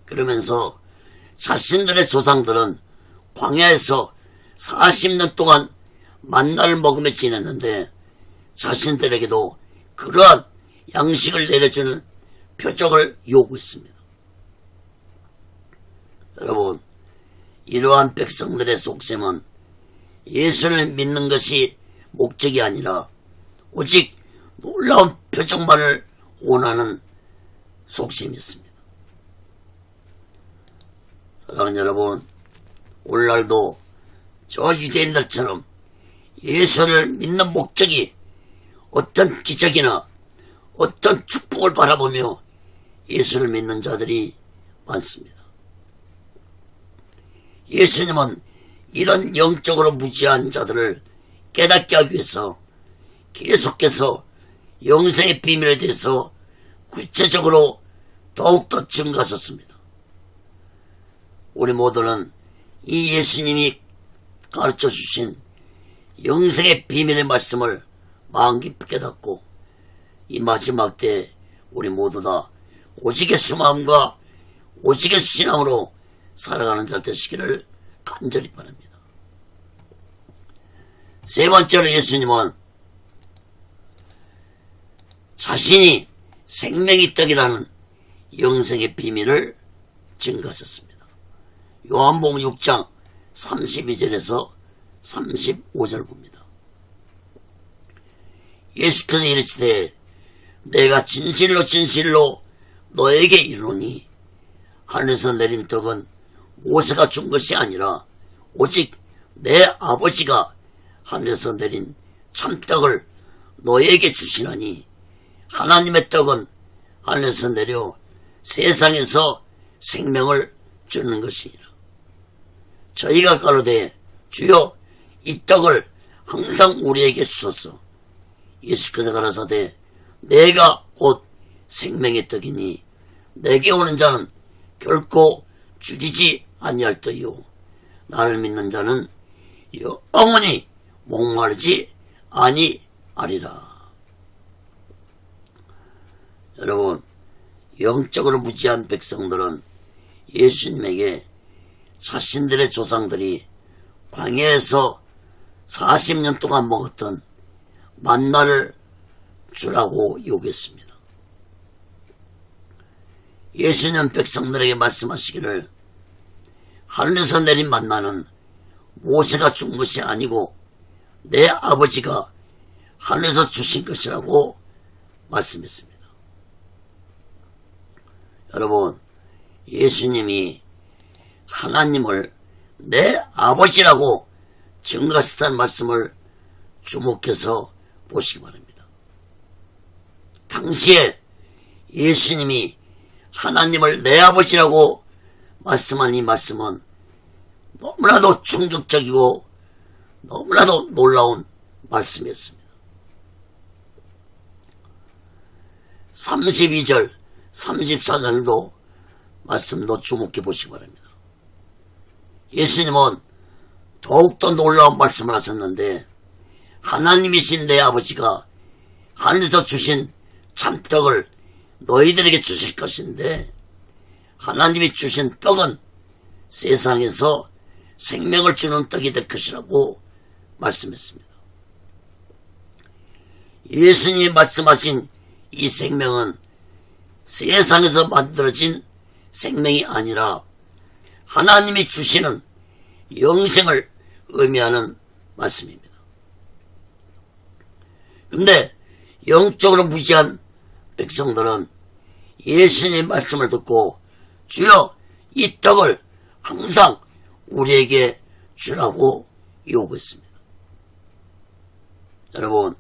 그러면서 자신들의 조상들은 광야에서 40년 동안 만나를 먹으며 지냈는데 자신들에게도 그러한 양식을 내려주는 표적을 요구했습니다. 여러분, 이러한 백성들의 속셈은 예수를 믿는 것이 목적이 아니라 오직 놀라운 표적만을 원하는 속셈이었습니다. 사랑하는 여러분, 오늘날도 저 유대인들처럼 예수를 믿는 목적이 어떤 기적이나 어떤 축복을 바라보며 예수를 믿는 자들이 많습니다. 예수님은 이런 영적으로 무지한 자들을 깨닫게 하기 위해서 계속해서 영생의 비밀에 대해서 구체적으로 더욱더 증가하셨습니다. 우리 모두는 이 예수님이 가르쳐 주신 영생의 비밀의 말씀을 마음 깊이 깨닫고 이 마지막 때 우리 모두 다 오직 예수 마음과 오직 예수 신앙으로 살아가는 자 되시기를 간절히 바랍니다. 세 번째로 예수님은 자신이 생명의 떡이라는 영생의 비밀을 증가하셨습니다. 요한복음 6장 32절에서 35절 봅니다. 예수께서 이르시되 내가 진실로 진실로 너에게 이르노니 하늘에서 내린 떡은 모세가 준 것이 아니라 오직 내 아버지가 하늘에서 내린 참떡을 너에게 주시나니 하나님의 떡은 하늘에서 내려 세상에서 생명을 주는 것이니라. 저희가 가로되 주여 이 떡을 항상 우리에게 주소서. 예수께서 가라사대 내가 곧 생명의 떡이니 내게 오는 자는 결코 줄이지 아니할 터이요 나를 믿는 자는 영원히 목마르지 아니하리라. 여러분, 영적으로 무지한 백성들은 예수님에게 자신들의 조상들이 광야에서 40년 동안 먹었던 만나를 주라고 요구했습니다. 예수님 백성들에게 말씀하시기를 하늘에서 내린 만나는 모세가 준 것이 아니고 내 아버지가 하늘에서 주신 것이라고 말씀했습니다. 여러분, 예수님이 하나님을 내 아버지라고 증거하셨다는 말씀을 주목해서 보시기 바랍니다. 당시에 예수님이 하나님을 내 아버지라고 말씀한 이 말씀은 너무나도 충격적이고 너무나도 놀라운 말씀이었습니다. 32절, 34절도 말씀도 주목해 보시기 바랍니다. 예수님은 더욱더 놀라운 말씀을 하셨는데 하나님이신 내 아버지가 하늘에서 주신 참떡을 너희들에게 주실 것인데 하나님이 주신 떡은 세상에서 생명을 주는 떡이 될 것이라고 말씀했습니다. 예수님이 말씀하신 이 생명은 세상에서 만들어진 생명이 아니라 하나님이 주시는 영생을 의미하는 말씀입니다. 그런데 영적으로 무지한 백성들은 예수님의 말씀을 듣고 주여 이 떡을 항상 우리에게 주라고 요구했습니다. 여러분,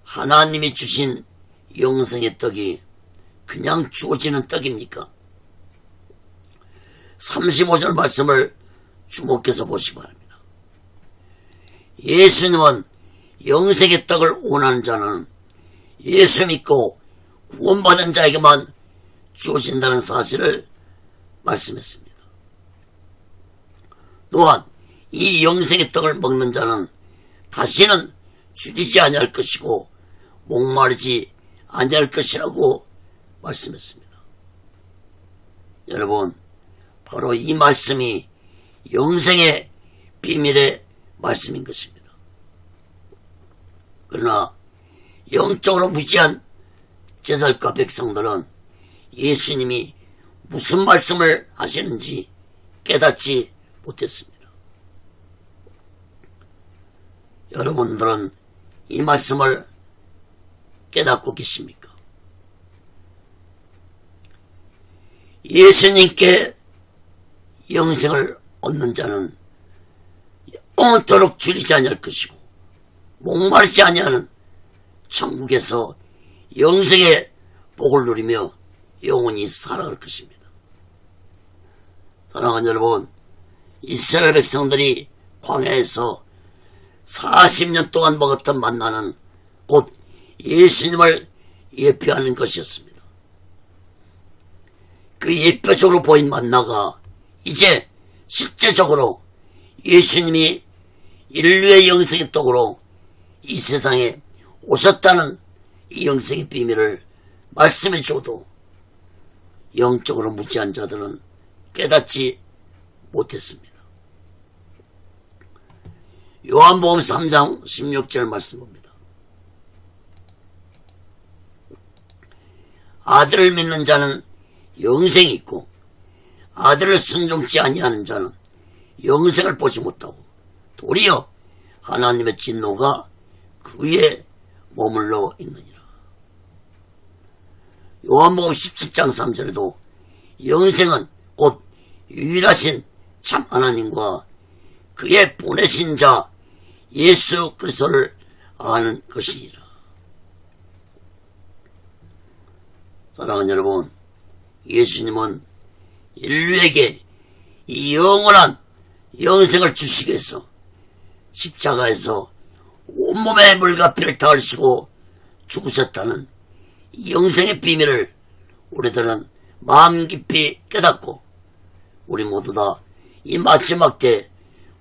하나님이 주신 영생의 떡이 그냥 주어지는 떡입니까? 35절 말씀을 주목해서 보시기 바랍니다. 예수님은 영생의 떡을 원하는 자는 예수 믿고 구원받은 자에게만 주어진다는 사실을 말씀했습니다. 또한 이 영생의 떡을 먹는 자는 다시는 줄이지 아니할 것이고 목마르지 아니할 것이라고 말씀했습니다. 여러분, 바로 이 말씀이 영생의 비밀의 말씀인 것입니다. 그러나 영적으로 무지한 제사장과 백성들은 예수님이 무슨 말씀을 하시는지 깨닫지 못했습니다. 여러분들은 이 말씀을 깨닫고 계십니까? 예수님께 영생을 얻는 자는 영원토록 줄이지 아니할 것이고 목마르지 아니하는 천국에서 영생의 복을 누리며 영원히 살아갈 것입니다. 사랑하는 여러분, 이스라엘 백성들이 광야에서 40년 동안 먹었던 만나는 곧 예수님을 예표하는 것이었습니다. 그 예표적으로 보인 만나가 이제 실제적으로 예수님이 인류의 영생의 떡으로 이 세상에 오셨다는 이 영생의 비밀을 말씀해 줘도 영적으로 무지한 자들은 깨닫지 못했습니다. 요한복음 3장 16절 말씀 봅니다. 아들을 믿는 자는 영생이 있고 아들을 순종치 아니하는 자는 영생을 보지 못하고 도리어 하나님의 진노가 그에 머물러 있느니라. 요한복음 17장 3절에도 영생은 곧 유일하신 참 하나님과 그의 보내신 자 예수 그리스도를 아는 것이니라. 사랑하는 여러분, 예수님은 인류에게 이 영원한 영생을 주시기 위해서 십자가에서 온몸에 물과 피를 다 흘리시고 죽으셨다는 이 영생의 비밀을 우리들은 마음 깊이 깨닫고 우리 모두 다 이 마지막 때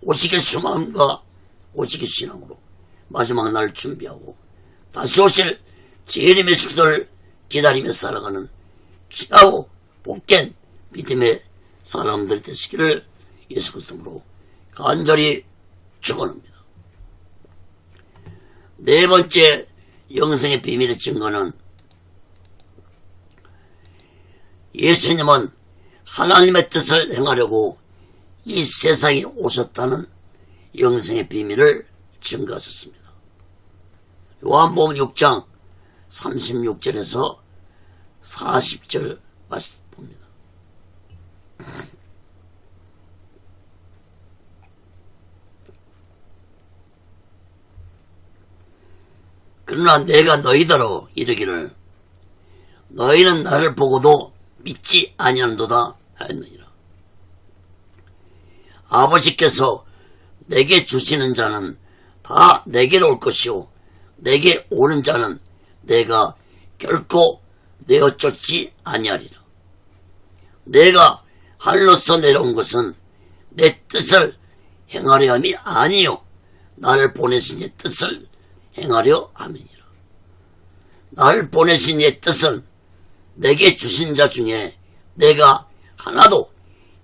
오시게 수마음과 오시게 신앙으로 마지막 날을 준비하고 다시 오실 재림의 숙소를 기다리며 살아가는 귀하고 복된 믿음의 사람들 되시기를 예수 그리스도로 간절히 축원합니다. 네 번째 영생의 비밀의 증거는 예수님은 하나님의 뜻을 행하려고 이 세상에 오셨다는 영생의 비밀을 증거하셨습니다. 요한복음 6장 36절에서 40절 말씀 봅니다. 그러나 내가 너희더러 이르기를 너희는 나를 보고도 믿지 아니하는도다 하였느니라. 아버지께서 내게 주시는 자는 다 내게로 올 것이요 내게 오는 자는 내가 결코 내어 쫓지 아니하리라. 내가 하늘로서 내려온 것은 내 뜻을 행하려 함이 아니요 나를 보내신 이 뜻을 행하려 함이니라. 나를 보내신 이 뜻은 내게 주신 자 중에 내가 하나도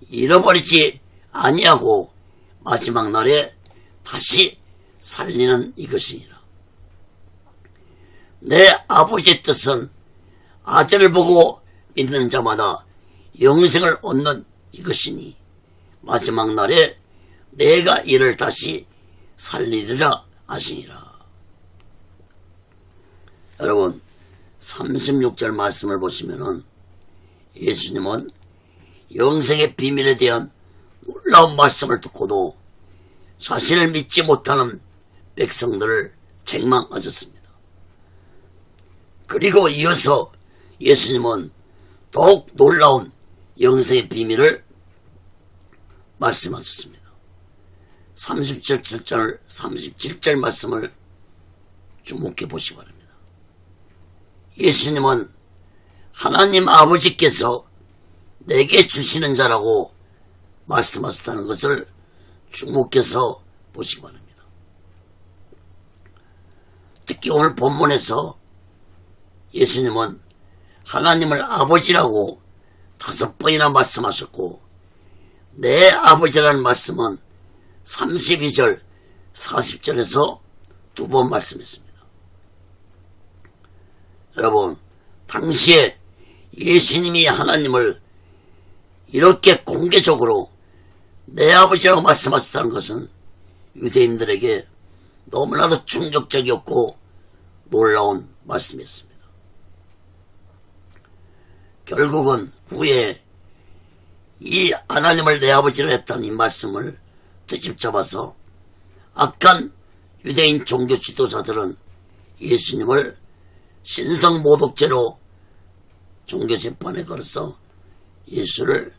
잃어버리지 아니하고 마지막 날에 다시 살리는 이것이니라. 내 아버지의 뜻은 아들을 보고 믿는 자마다 영생을 얻는 이것이니 마지막 날에 내가 이를 다시 살리리라 하시니라. 여러분 36절 말씀을 보시면은 예수님은 영생의 비밀에 대한 놀라운 말씀을 듣고도 자신을 믿지 못하는 백성들을 책망하셨습니다. 그리고 이어서 예수님은 더욱 놀라운 영생의 비밀을 말씀하셨습니다. 37절 말씀을 주목해 보시기 바랍니다. 예수님은 하나님 아버지께서 내게 주시는 자라고 말씀하셨다는 것을 주목해서 보시기 바랍니다. 특히 오늘 본문에서 예수님은 하나님을 아버지라고 5번이나 말씀하셨고 내 아버지라는 말씀은 32절 40절에서 2번 말씀했습니다. 여러분 당시에 예수님이 하나님을 이렇게 공개적으로 내 아버지라고 말씀하셨다는 것은 유대인들에게 너무나도 충격적이었고 놀라운 말씀이었습니다. 결국은 후에 이 하나님을 내 아버지로 했다는 이 말씀을 뒤집잡아서 악한 유대인 종교 지도자들은 예수님을 신성모독죄로 종교재판에 걸어서 예수를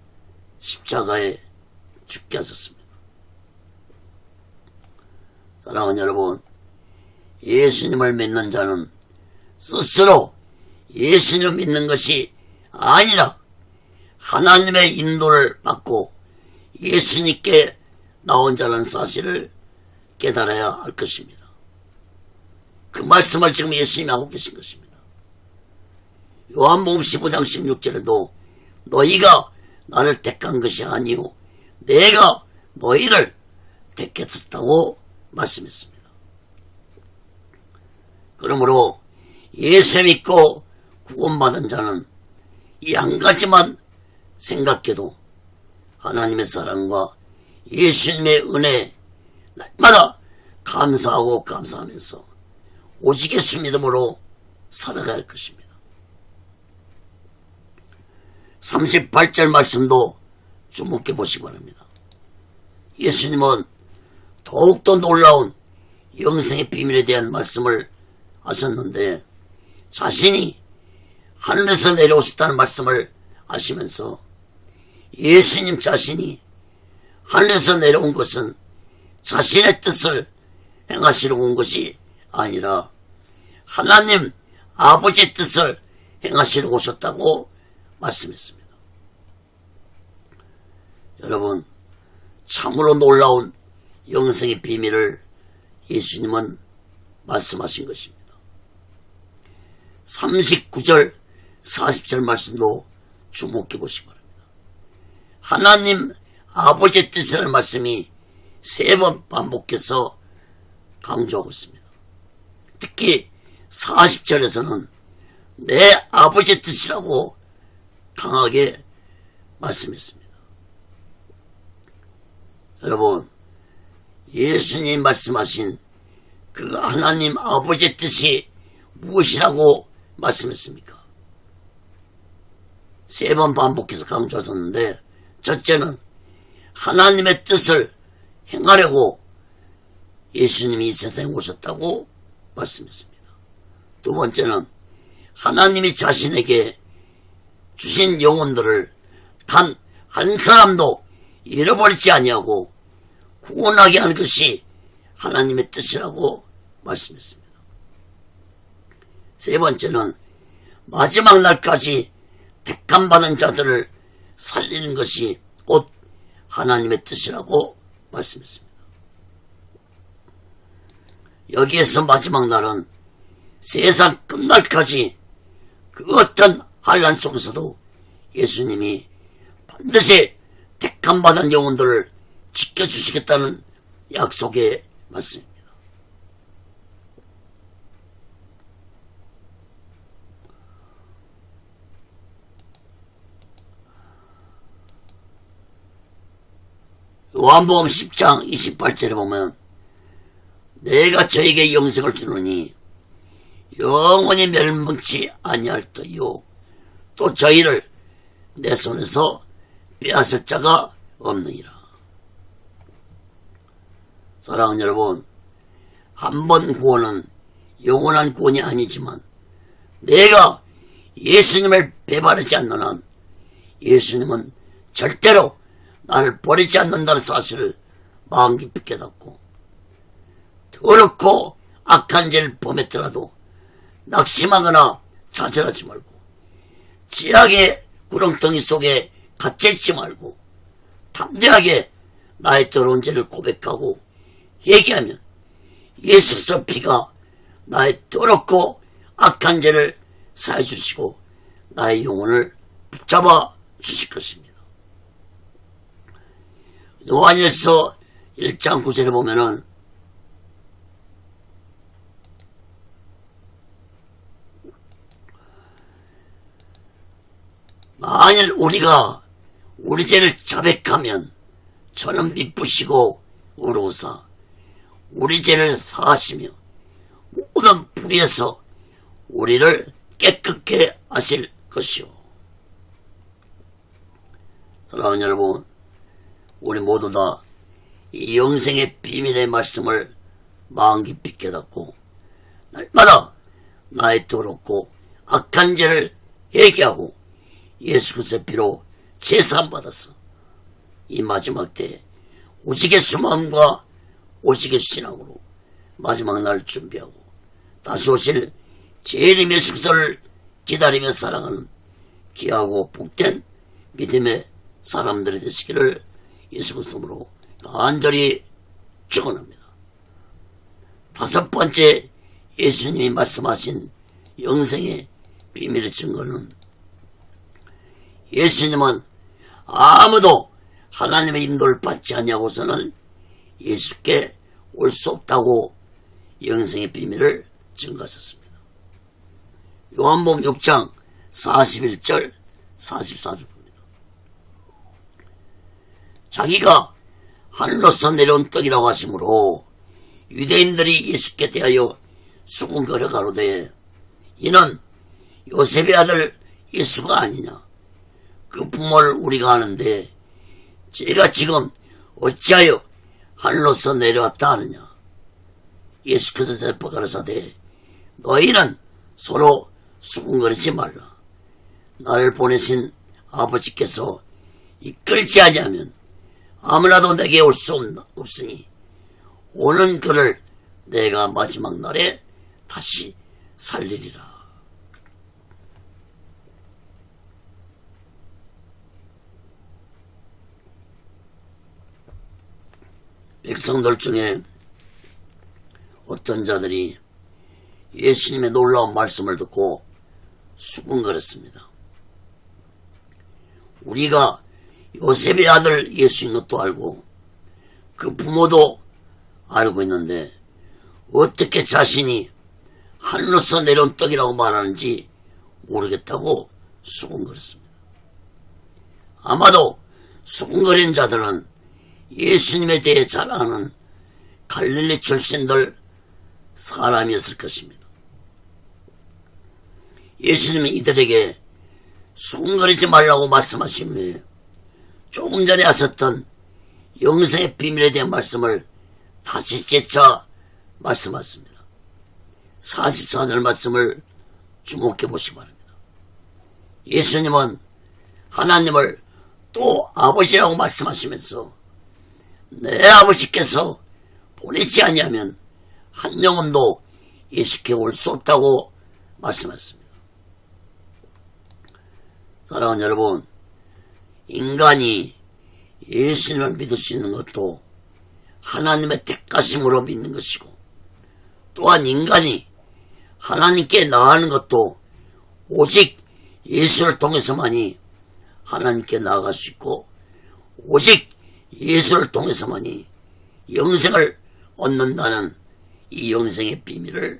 십자가에 죽게 하셨습니다. 사랑하는 여러분, 예수님을 믿는 자는 스스로 예수님을 믿는 것이 아니라 하나님의 인도를 받고 예수님께 나온 자라는 사실을 깨달아야 할 것입니다. 그 말씀을 지금 예수님이 하고 계신 것입니다. 요한복음 15장 16절에도 너희가 나를 택한 것이 아니요 내가 너희를 택했다고 말씀했습니다. 그러므로 예수 믿고 구원받은 자는 이 한 가지만 생각해도 하나님의 사랑과 예수님의 은혜에 날마다 감사하고 감사하면서 오직 예수 믿음으로 살아갈 야 것입니다. 38절 말씀도 주목해 보시기 바랍니다. 예수님은 더욱더 놀라운 영생의 비밀에 대한 말씀을 하셨는데 자신이 하늘에서 내려오셨다는 말씀을 하시면서 예수님 자신이 하늘에서 내려온 것은 자신의 뜻을 행하시러 온 것이 아니라 하나님 아버지의 뜻을 행하시러 오셨다고 말씀했습니다. 여러분 참으로 놀라운 영생의 비밀을 예수님은 말씀하신 것입니다. 39절 40절 말씀도 주목해 보시기 바랍니다. 하나님 아버지의 뜻이라는 말씀이 3번 반복해서 강조하고 있습니다. 특히 40절에서는 내 아버지의 뜻이라고 강하게 말씀했습니다. 여러분, 예수님 말씀하신 그 하나님 아버지의 뜻이 무엇이라고 말씀했습니까? 3번 반복해서 강조하셨는데, 첫째는 하나님의 뜻을 행하려고 예수님이 이 세상에 오셨다고 말씀했습니다. 두 번째는 하나님이 자신에게 주신 영혼들을 단 한 사람도 잃어버리지 아니하고 구원하게 하는 것이 하나님의 뜻이라고 말씀했습니다. 세 번째는 마지막 날까지 택함받은 자들을 살리는 것이 곧 하나님의 뜻이라고 말씀했습니다. 여기에서 마지막 날은 세상 끝날까지 그 어떤 환난 속에서도 예수님이 반드시 택함받은 영혼들을 지켜주시겠다는 약속의 말씀입니다. 요한복음 10장 28절에 보면 내가 저에게 영생을 주노니 영원히 멸망치 아니할 터이요 또 저희를 내 손에서 빼앗을 자가 없느니라. 사랑하는 여러분, 한 번 구원은 영원한 구원이 아니지만 내가 예수님을 배반하지 않는 한 예수님은 절대로 나를 버리지 않는다는 사실을 마음 깊이 깨닫고 더럽고 악한 죄를 범했더라도 낙심하거나 좌절하지 말고 지옥의 구렁텅이 속에 갇혀있지 말고 담대하게 나의 더러운 죄를 고백하고 얘기하면 예수 그리스도의 피가 나의 더럽고 악한 죄를 사해 주시고 나의 영혼을 붙잡아 주실 것입니다. 요한일서 1장 9절에 보면은 만일 우리가 우리 죄를 자백하면 저는 미쁘시고 의로우사 우리 죄를 사하시며 모든 불의에서 우리를 깨끗게 하실 것이요. 사랑하는 여러분, 우리 모두 다 이 영생의 비밀의 말씀을 마음 깊이 깨닫고 날마다 나의 더럽고 악한 죄를 회개하고 예수 그리스도의 피로 제사함 받아서 이 마지막 때에 오직의 수마음과 오직의 신앙으로 마지막 날 준비하고 다시 오실 재림 예수 그리스도를 기다리며 살아가는 귀하고 복된 믿음의 사람들이 되시기를 예수 그리스도로 간절히 축원합니다. 다섯 번째 예수님이 말씀하신 영생의 비밀의 증거는 예수님은 아무도 하나님의 인도를 받지 아니하고서는 예수께 올 수 없다고 영생의 비밀을 증거하셨습니다. 요한복음 6장 41절 44절 봅니다. 자기가 하늘로서 내려온 떡이라고 하시므로 유대인들이 예수께 대하여 수군거려 가로되 이는 요셉의 아들 예수가 아니냐. 그 부모를 우리가 아는데 제가 지금 어찌하여 하늘로서 내려왔다 하느냐. 예수께서 대답하여 가라사대 너희는 서로 수군거리지 말라. 나를 보내신 아버지께서 이끌지 아니하면 아무나도 내게 올 수 없으니 오는 그를 내가 마지막 날에 다시 살리리라. 백성들 중에 어떤 자들이 예수님의 놀라운 말씀을 듣고 수군거렸습니다. 우리가 요셉의 아들 예수인 것도 알고 그 부모도 알고 있는데 어떻게 자신이 하늘로서 내려온 떡이라고 말하는지 모르겠다고 수군거렸습니다. 아마도 수군거린 자들은 예수님에 대해 잘 아는 갈릴리 출신들 사람이었을 것입니다. 예수님은 이들에게 수군거리지 말라고 말씀하신 후에 조금 전에 하셨던 영생의 비밀에 대한 말씀을 다시 재차 말씀하십니다. 44절 말씀을 주목해 보시기 바랍니다. 예수님은 하나님을 또 아버지라고 말씀하시면서 내 아버지께서 보내지 아니하면 한 영혼도 예수께 올 수 없다고 말씀하셨습니다. 사랑하는 여러분, 인간이 예수님을 믿을 수 있는 것도 하나님의 택하심으로 믿는 것이고, 또한 인간이 하나님께 나아가는 것도 오직 예수를 통해서만이 하나님께 나아갈 수 있고, 오직 예수를 통해서만이 영생을 얻는다는 이 영생의 비밀을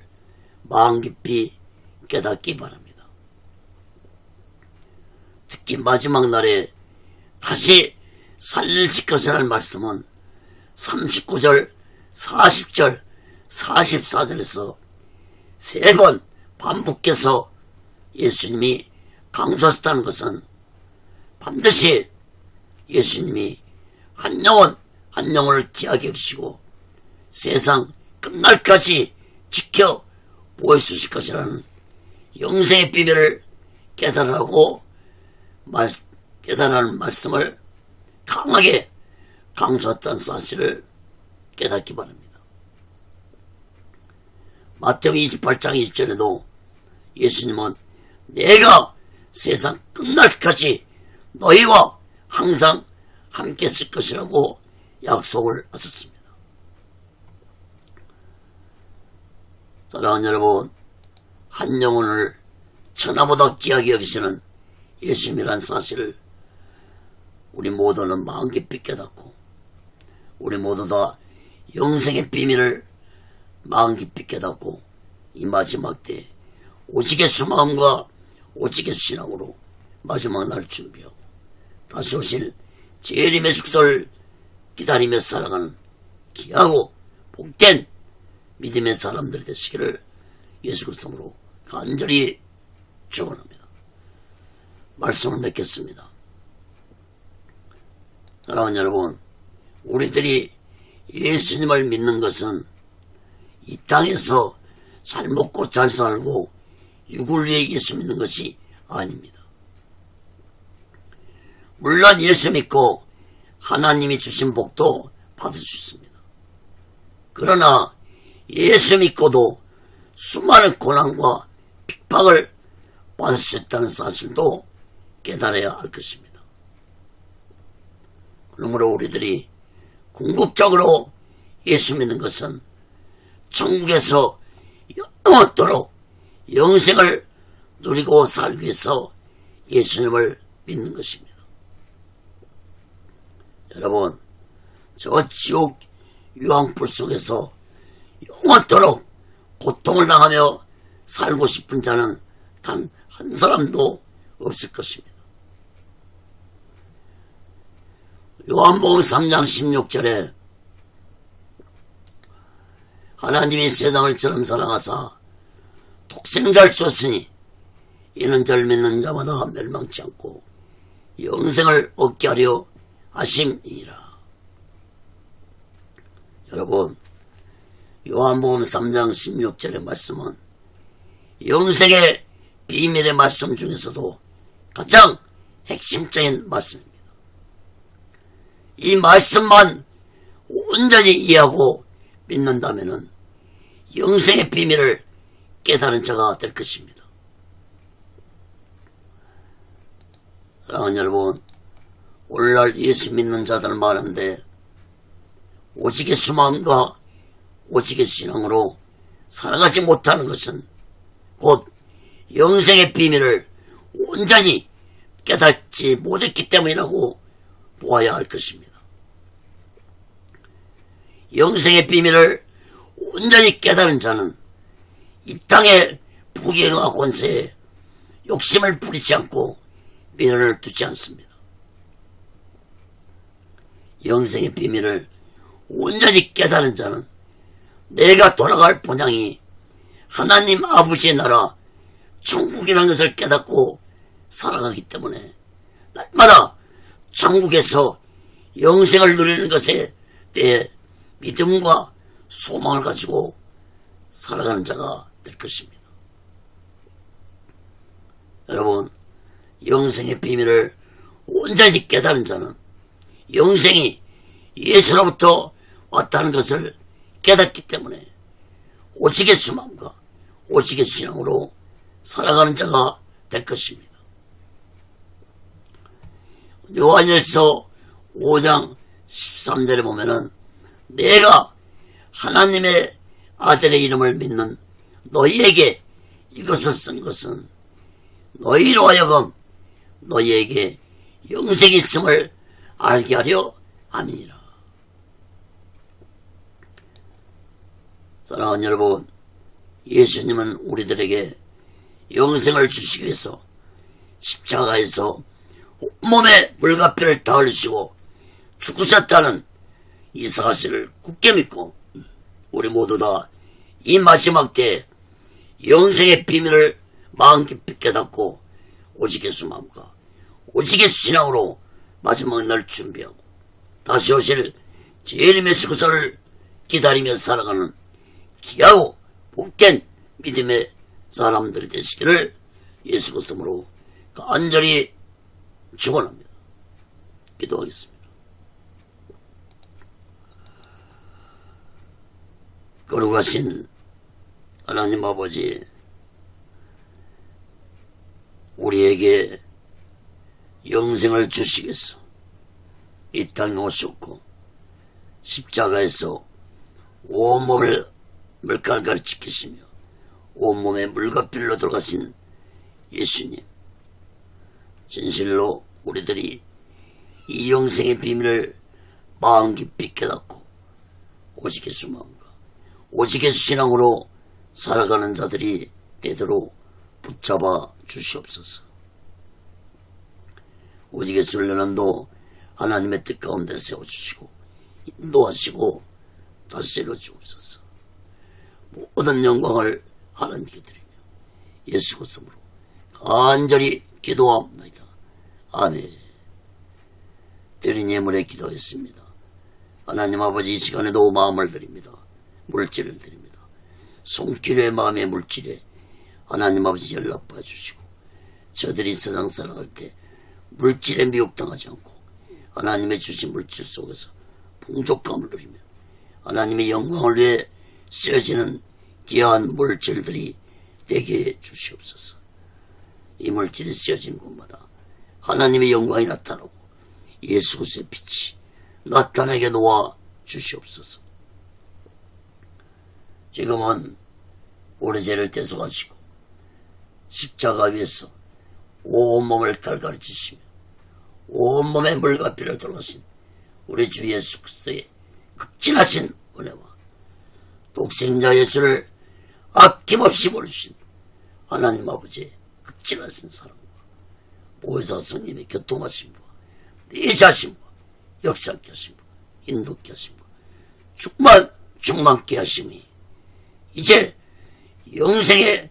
마음 깊이 깨닫기 바랍니다. 특히 마지막 날에 다시 살리실 것이라는 말씀은 39절, 40절, 44절에서 세 번 반복해서 예수님이 강조하셨다는 것은 반드시 예수님이 한 영혼 한 영혼을 귀하게 여기시고 세상 끝날까지 지켜 보여주실 것이라는 영생의 비밀을 깨달으라는 말씀을 강하게 강조했다는 사실을 깨닫기 바랍니다. 마태복음 28장 20절에도 예수님은 내가 세상 끝날까지 너희와 항상 함께 있을 것이라고 약속을 하셨습니다. 사랑하는 여러분, 한 영혼을 천하보다 귀하게 여기시는 예수님이란 사실을 우리 모두는 마음 깊이 깨닫고, 우리 모두 다 영생의 비밀을 마음 깊이 깨닫고, 이 마지막 때 오직의 수마음과 오직의 신앙으로 마지막 날 준비하고 다시 오실 재림의 숙소를 기다리며 살아가는 귀하고 복된 믿음의 사람들이 되시기를 예수 그리스도로 간절히 축원합니다. 말씀을 맺겠습니다. 사랑하는 여러분, 우리들이 예수님을 믿는 것은 이 땅에서 잘 먹고 잘 살고 육을 위해 예수 믿는 것이 아닙니다. 물론 예수 믿고 하나님이 주신 복도 받을 수 있습니다. 그러나 예수 믿고도 수많은 고난과 핍박을 받을 수 있다는 사실도 깨달아야 할 것입니다. 그러므로 우리들이 궁극적으로 예수 믿는 것은 천국에서 영원토록 영생을 누리고 살기 위해서 예수님을 믿는 것입니다. 여러분, 저 지옥 유황불 속에서 영원토록 고통을 당하며 살고 싶은 자는 단 한 사람도 없을 것입니다. 요한복음 3장 16절에 하나님이 세상을 처럼 사랑하사 독생자를 주었으니 이는 저를 믿는 자마다 멸망치 않고 영생을 얻게 하려 하심이니라. 여러분, 요한복음 3장 16절의 말씀은 영생의 비밀의 말씀 중에서도 가장 핵심적인 말씀입니다. 이 말씀만 온전히 이해하고 믿는다면 영생의 비밀을 깨달은 자가 될 것입니다. 사랑하는 여러분, 오늘날 예수 믿는 자들 많은데 오직의 수마음과 오직의 신앙으로 살아가지 못하는 것은 곧 영생의 비밀을 온전히 깨닫지 못했기 때문이라고 보아야 할 것입니다. 영생의 비밀을 온전히 깨달은 자는 이 땅의 부귀영화 권세에 욕심을 부리지 않고 미련을 두지 않습니다. 영생의 비밀을 온전히 깨달은 자는 내가 돌아갈 본향이 하나님 아버지의 나라 천국이라는 것을 깨닫고 살아가기 때문에 날마다 천국에서 영생을 누리는 것에 대해 믿음과 소망을 가지고 살아가는 자가 될 것입니다. 여러분, 영생의 비밀을 온전히 깨달은 자는 영생이 예수로부터 왔다는 것을 깨닫기 때문에 오직의 수망과 오직의 신앙으로 살아가는 자가 될 것입니다. 요한일서 5장 13절에 보면은 내가 하나님의 아들의 이름을 믿는 너희에게 이것을 쓴 것은 너희로 하여금 너희에게 영생이 있음을 알게 하려 함이니라. 사랑하는 여러분, 예수님은 우리들에게 영생을 주시기 위해서 십자가에서 온몸에 물과 피를 다 흘리시고 죽으셨다는 이 사실을 굳게 믿고 우리 모두 다 이 마지막 때에 영생의 비밀을 마음 깊이 깨닫고 오직의 수마음과 오직의 신앙으로 마지막 날 준비하고 다시 오실 예수님의 수고서를 기다리며 살아가는 귀하고 복된 믿음의 사람들이 되시기를 예수 그리스도로 간절히 축원합니다. 기도하겠습니다. 거룩하신 하나님 아버지, 우리에게 영생을 주시겠어 이 땅에 오셨고 십자가에서 온몸을 물갈갈 지키시며 온몸에 물과 피로 들어가신 예수님, 진실로 우리들이 이 영생의 비밀을 마음 깊이 깨닫고 오직의 수마음과 오직의 신앙으로 살아가는 자들이 되도록 붙잡아 주시옵소서. 오직의 순례는도 하나님의 뜻 가운데 세워주시고 인도하시고 다스려 주옵소서. 모든 영광을 하나님께 드리며 예수 그리스도로 간절히 기도합니다. 아멘. 드린 예물에 기도했습니다. 하나님 아버지, 이 시간에도 마음을 드립니다. 물질을 드립니다. 손길의 마음의 물질에 하나님 아버지 연락받아 주시고 저들이 세상 살아갈 때 물질에 미혹당하지 않고 하나님의 주신 물질 속에서 풍족감을 누리며 하나님의 영광을 위해 쓰여지는 귀한 물질들이 되게 해 주시옵소서. 이 물질이 쓰여진 곳마다 하나님의 영광이 나타나고 예수 그리스도의 빛이 나타나게 놓아 주시옵소서. 지금은 우리 죄를 대속하시고 십자가 위에서 온몸을 갈가르치시며 온몸에 물과 피를 들어가신 우리 주 예수 그리스도의 극진하신 은혜와 독생자 예수를 아낌없이 보내주신 하나님 아버지의 극진하신 사랑과 보혜사 성님의 교통하심과 내자심과 역사케 하심과 인도케 하심과 충만케 하심이 이제 영생의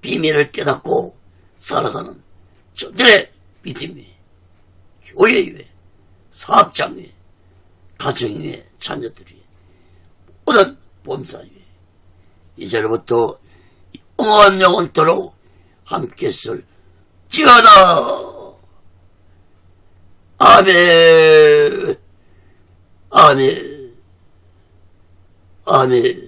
비밀을 깨닫고 살아가는 저들의 믿음 위에, 교회 위에, 사업장 위에, 가정 위에, 자녀들 위에, 모든 범사 위에 이제부터 영원토록 함께 쓸지어다. 아멘. 아멘. 아멘.